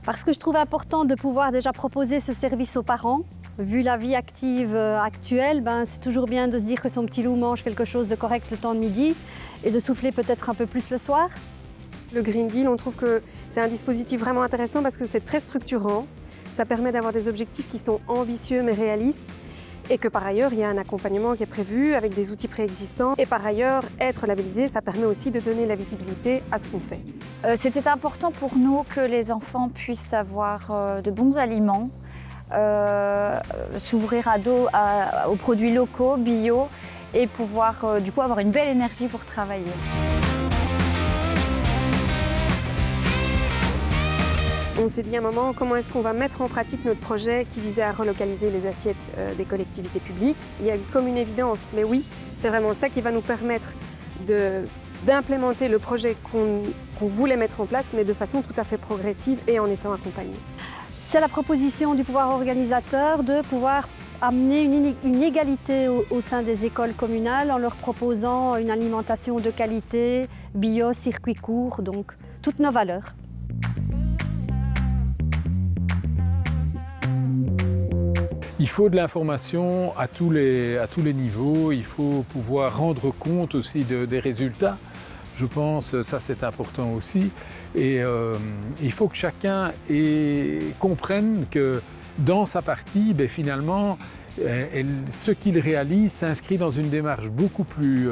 Parce que je trouve important de pouvoir déjà proposer ce service aux parents. Vu la vie active actuelle, c'est toujours bien de se dire que son petit loup mange quelque chose de correct le temps de midi et de souffler peut-être un peu plus le soir. Le Green Deal, on trouve que c'est un dispositif vraiment intéressant parce que c'est très structurant. Ça permet d'avoir des objectifs qui sont ambitieux mais réalistes et que par ailleurs, il y a un accompagnement qui est prévu avec des outils préexistants. Et par ailleurs, être labellisé, ça permet aussi de donner la visibilité à ce qu'on fait. C'était important pour nous que les enfants puissent avoir de bons aliments, s'ouvrir aux produits locaux, bio, et pouvoir du coup avoir une belle énergie pour travailler. On s'est dit à un moment, comment est-ce qu'on va mettre en pratique notre projet qui visait à relocaliser les assiettes des collectivités publiques. Il y a eu comme une évidence, mais oui, c'est vraiment ça qui va nous permettre d'implémenter le projet qu'on voulait mettre en place, mais de façon tout à fait progressive et en étant accompagné. C'est la proposition du pouvoir organisateur de pouvoir amener une égalité au sein des écoles communales en leur proposant une alimentation de qualité, bio, circuit court, donc toutes nos valeurs. Il faut de l'information à tous les niveaux, il faut pouvoir rendre compte aussi des résultats. Je pense ça c'est important aussi. Et il faut que chacun comprenne que dans sa partie, finalement, ce qu'il réalise s'inscrit dans une démarche beaucoup plus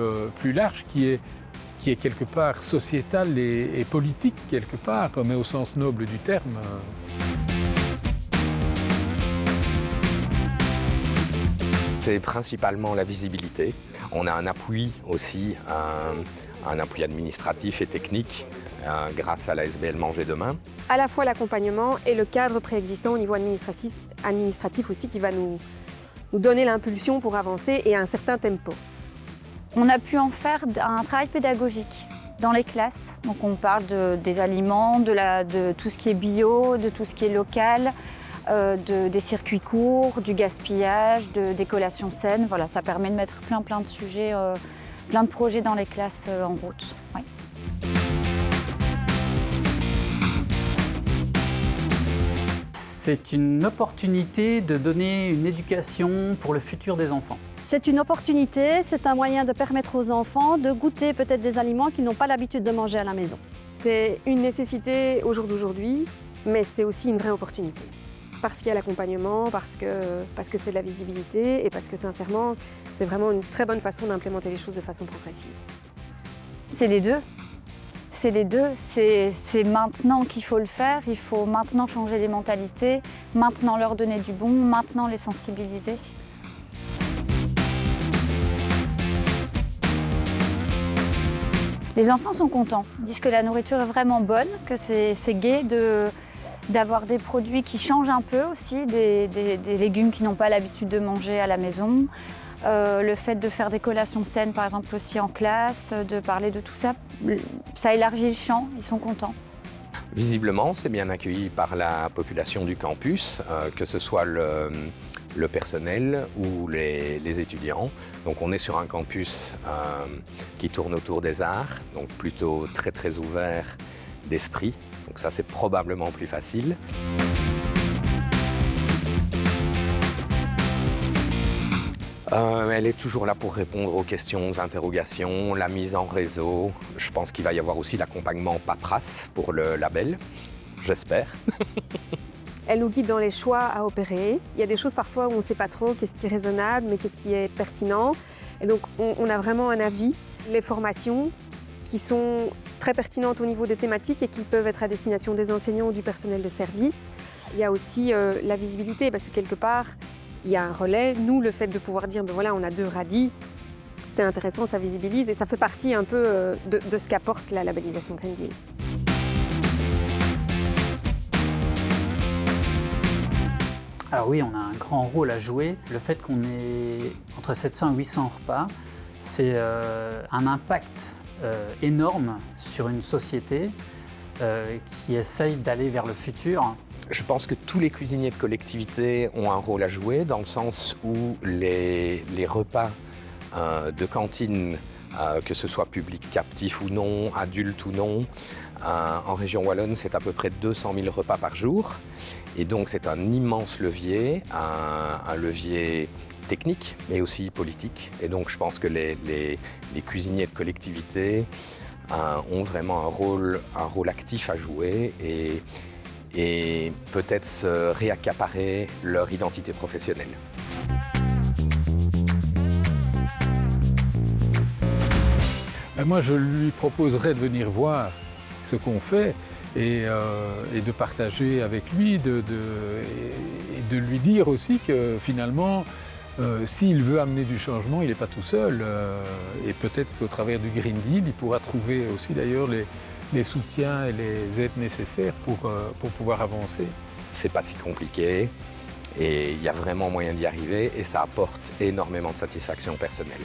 large qui est quelque part sociétale et politique, quelque part, mais au sens noble du terme. C'est principalement la visibilité. On a un appui aussi, un appui administratif et technique grâce à la SBL Manger Demain. À la fois l'accompagnement et le cadre préexistant au niveau administratif aussi qui va nous donner l'impulsion pour avancer et un certain tempo. On a pu en faire un travail pédagogique dans les classes. Donc on parle des aliments, de tout ce qui est bio, de tout ce qui est local, des circuits courts, du gaspillage, des collations saines. Voilà, ça permet de mettre plein de sujets, plein de projets dans les classes en route. Oui. C'est une opportunité de donner une éducation pour le futur des enfants. C'est une opportunité, c'est un moyen de permettre aux enfants de goûter peut-être des aliments qu'ils n'ont pas l'habitude de manger à la maison. C'est une nécessité au jour d'aujourd'hui, mais c'est aussi une vraie opportunité. Parce qu'il y a l'accompagnement, parce que c'est de la visibilité et parce que sincèrement, c'est vraiment une très bonne façon d'implémenter les choses de façon progressive. C'est les deux. C'est les deux. C'est maintenant qu'il faut le faire. Il faut maintenant changer les mentalités, maintenant leur donner du bon, maintenant les sensibiliser. Les enfants sont contents. Ils disent que la nourriture est vraiment bonne, que c'est gai d'avoir des produits qui changent un peu aussi, des légumes qu'ils n'ont pas l'habitude de manger à la maison. Le fait de faire des collations saines, par exemple, aussi en classe, de parler de tout ça, ça élargit le champ, ils sont contents. Visiblement, c'est bien accueilli par la population du campus, que ce soit le personnel ou les étudiants. Donc on est sur un campus qui tourne autour des arts, donc plutôt très ouvert d'esprit. Donc ça, c'est probablement plus facile. Elle est toujours là pour répondre aux questions, aux interrogations, la mise en réseau. Je pense qu'il va y avoir aussi l'accompagnement paperasse pour le label, j'espère. Elle nous guide dans les choix à opérer. Il y a des choses parfois où on ne sait pas trop qu'est-ce qui est raisonnable, mais qu'est-ce qui est pertinent. Et donc on a vraiment un avis. Les formations qui sont très pertinentes au niveau des thématiques et qui peuvent être à destination des enseignants ou du personnel de service. Il y a aussi la visibilité, parce que quelque part, il y a un relais. Nous, le fait de pouvoir dire, voilà, on a 2 radis, c'est intéressant, ça visibilise et ça fait partie un peu de ce qu'apporte la labellisation Green Deal. Alors oui, on a un grand rôle à jouer. Le fait qu'on ait entre 700 et 800 repas, c'est un impact énorme sur une société qui essaye d'aller vers le futur. Je pense que tous les cuisiniers de collectivité ont un rôle à jouer dans le sens où les repas de cantine, que ce soit public captif ou non, adulte ou non, En région wallonne, c'est à peu près 200 000 repas par jour. Et donc c'est un immense levier, un levier technique, mais aussi politique. Et donc je pense que les cuisiniers de collectivité ont vraiment un rôle actif à jouer et peut-être se réaccaparer leur identité professionnelle. Moi, je lui proposerais de venir voir ce qu'on fait et de partager avec lui, et de lui dire aussi que finalement, s'il veut amener du changement, il n'est pas tout seul. Et peut-être qu'au travers du Green Deal, il pourra trouver aussi d'ailleurs les soutiens et les aides nécessaires pour pouvoir avancer. C'est pas si compliqué et il y a vraiment moyen d'y arriver et ça apporte énormément de satisfaction personnelle.